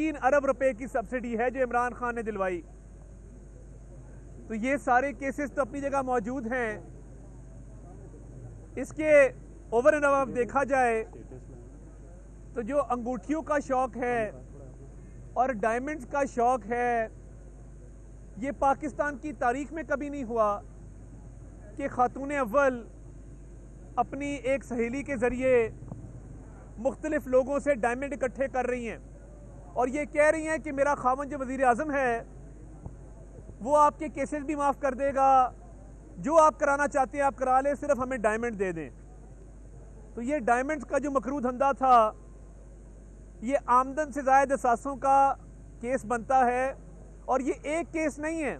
3 अरब रुपए की सब्सिडी है जो इमरान खान ने दिलवाई। तो ये सारे केसेस तो अपनी जगह मौजूद हैं। इसके ओवर एंड अबव देखा जाए तो जो अंगूठियों का शौक है और डायमंड्स का शौक है, ये पाकिस्तान की तारीख में कभी नहीं हुआ कि खातून अव्वल अपनी एक सहेली के ज़रिए मुख्तलिफ लोगों से डायमंड इकट्ठे कर रही हैं और ये कह रही हैं कि मेरा खामन जो वज़ीर आज़म है वो आपके केसेस भी माफ़ कर देगा, जो आप कराना चाहते हैं आप करा लें, सिर्फ हमें डायमंड दे दें। तो ये डायमंड्स का जो मकरू धंधा था, ये आमदन से ज़ायद असासों का केस बनता है। और ये एक केस नहीं है,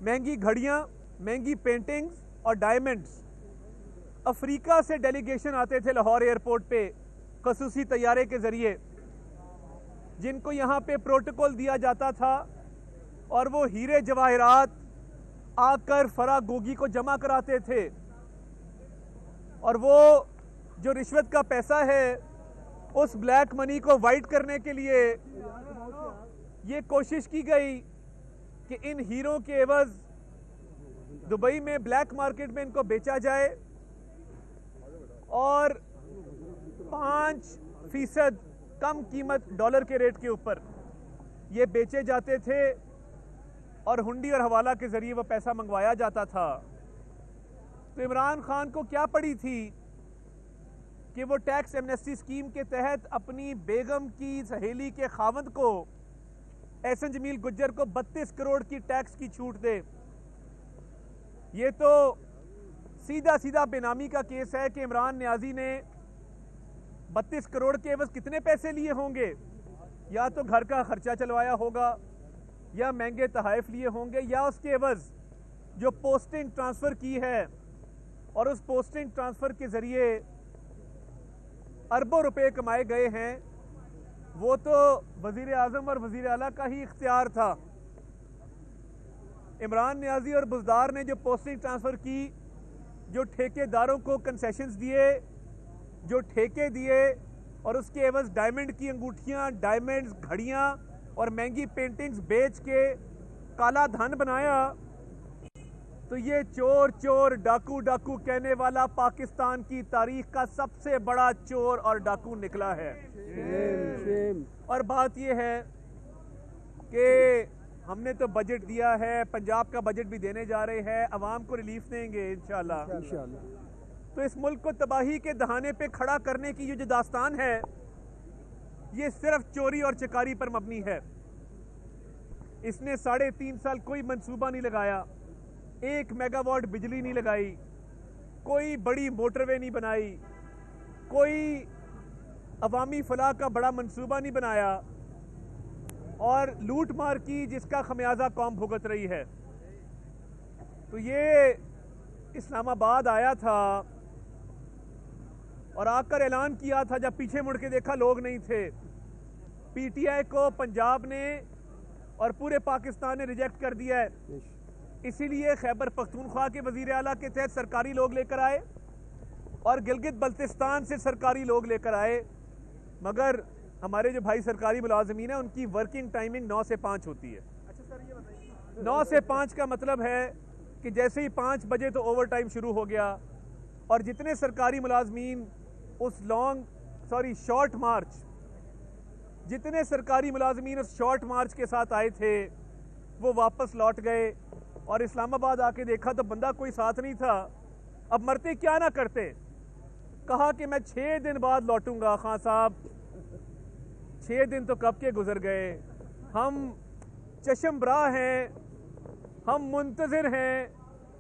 महंगी घड़ियाँ, महंगी पेंटिंग्स और डायमंड्स। अफ्रीका से डेलीगेशन आते थे लाहौर एयरपोर्ट पे खसूसी तैयारे के ज़रिए, जिनको यहाँ पे प्रोटोकॉल दिया जाता था और वो हीरे जवाहरात आकर फरा गोगी को जमा कराते थे। और वो जो रिश्वत का पैसा है, उस ब्लैक मनी को वाइट करने के लिए ये कोशिश की गई कि इन हीरों के एवज दुबई में ब्लैक मार्केट में इनको बेचा जाए और 5% कम कीमत डॉलर के रेट के ऊपर ये बेचे जाते थे और हुंडी और हवाला के जरिए वो पैसा मंगवाया जाता था। तो इमरान खान को क्या पड़ी थी कि वो टैक्स एमनेस्टी स्कीम के तहत अपनी बेगम की सहेली के खावंद को, एहसन जमील गुज्जर को 32 करोड़ की टैक्स की छूट दे। ये तो सीधा सीधा बेनामी का केस है कि इमरान नियाजी ने 32 करोड़ के एवज कितने पैसे लिए होंगे, या तो घर का खर्चा चलवाया होगा, या महंगे तहाइफ लिए होंगे, या उसके एवज जो पोस्टिंग ट्रांसफ़र की है और उस पोस्टिंग ट्रांसफ़र के ज़रिए अरबों रुपए कमाए गए हैं, वो तो वज़ीर आज़म और वज़ीर आला का ही इख्तियार था। इमरान नियाजी और बुज़दार ने जो पोस्टिंग ट्रांसफ़र की, जो ठेकेदारों को कंसेशंस दिए, जो ठेके दिए और उसके एवज डायमंड की अंगूठियाँ, डायमंड्स, घड़ियाँ और महंगी पेंटिंग्स बेच के काला धन बनाया, तो ये चोर चोर डाकू डाकू कहने वाला पाकिस्तान की तारीख का सबसे बड़ा चोर और डाकू निकला है। और बात ये है कि हमने तो बजट दिया है, पंजाब का बजट भी देने जा रहे हैं, अवाम को रिलीफ देंगे इंशाल्लाह। तो इस मुल्क को तबाही के दहाने पे खड़ा करने की ये जो दास्तान है, ये सिर्फ चोरी और चकारी पर मबनी है। इसने 3.5 साल कोई मंसूबा नहीं लगाया, 1 मेगावाट बिजली नहीं लगाई, कोई बड़ी मोटरवे नहीं बनाई, कोई अवामी फलाह का बड़ा मंसूबा नहीं बनाया और लूट मार की, जिसका खमियाजा कौम भुगत रही है। तो ये इस्लामाबाद आया था और आकर ऐलान किया था, जब पीछे मुड़ के देखा लोग नहीं थे। पीटीआई को पंजाब ने और पूरे पाकिस्तान ने रिजेक्ट कर दिया है, इसीलिए खैबर पख्तूनख्वा के वजीर आला के तहत सरकारी लोग लेकर आए और गिलगित बल्तिस्तान से सरकारी लोग लेकर आए। मगर हमारे जो भाई सरकारी मुलाजमीन है, उनकी वर्किंग टाइमिंग 9 से 5 होती है। अच्छा सर, ये बताइए, 9 से 5 का मतलब है कि जैसे ही 5 बजे तो ओवर टाइम शुरू हो गया और जितने सरकारी मुलाजमीन उस शॉर्ट मार्च, जितने सरकारी मुलाजमीन उस शॉर्ट मार्च के साथ आए थे, वो वापस लौट गए और इस्लामाबाद आके देखा तो बंदा कोई साथ नहीं था। अब मरते क्या ना करते, कहा कि मैं 6 दिन बाद लौटूंगा। खां साहब, 6 दिन तो कब के गुजर गए, हम चशमबरा हैं, हम मुंतज़िर हैं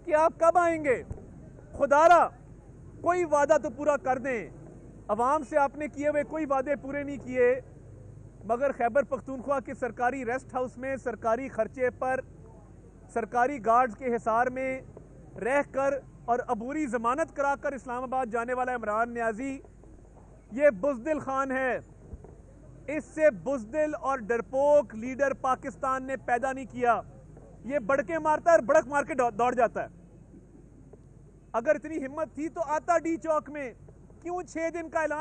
कि आप कब आएंगे। खुदारा कोई वादा तो पूरा कर दें। अवाम से आपने किए हुए कोई वादे पूरे नहीं किए, मगर खैबर पख्तूनख्वा के सरकारी रेस्ट हाउस में सरकारी खर्चे पर सरकारी गार्ड्स के हिसार में रहकर और अबूरी जमानत कराकर इस्लामाबाद जाने वाला इमरान नियाजी, ये बुज़दिल खान है। इससे बुज़दिल और डरपोक लीडर पाकिस्तान ने पैदा नहीं किया। ये बड़के मारता है और बड़क मार के दौड़ जाता है। अगर इतनी हिम्मत थी तो आता डी चौक में, क्यों 6 दिन का ऐलान